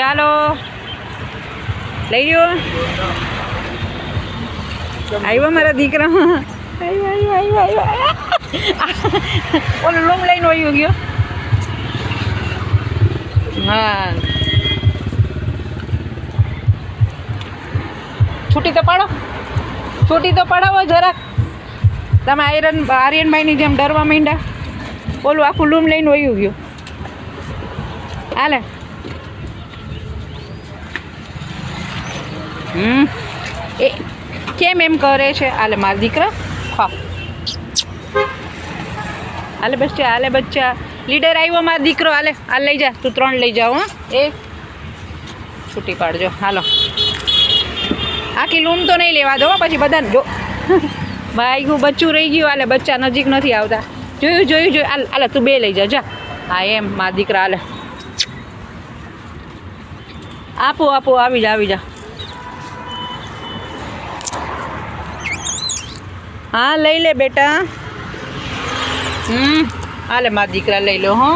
ચાલો લઈ લ્યો. આવ્યો મારા દીકરા. આવ્યો. ઓલો લૂમ લઈને વયો ગયો. હા છૂટી તો પાડો જરાક. તમે આર્યનભાઈની જેમ ડરવા માંડ્યા. ઓલું આખું લૂમ લઈને વયું ગયું. હાલે એ કેમ એમ કરે છે? હાલે મારા દીકરા ખાઓ. હાલે બચ્ચા લીડર આવ્યો મારો દીકરો. હાલે લઈ જા, તું 3 લઈ જાઓ. હા એ છૂટી પાડજો. હાલો આખી લૂમ તો નહીં લેવા દો પછી બધાને. જો ભાઈ બચ્ચું રહી ગયું. હાલે બચ્ચા નજીક નથી આવતા. જોયું. હાલે તું 2 લઈ જા. હા એમ મારા દીકરા. હાલે આપો આવી જા. હા લઈ લે બેટા. હાલે મારા દીકરા લઈ લો. હો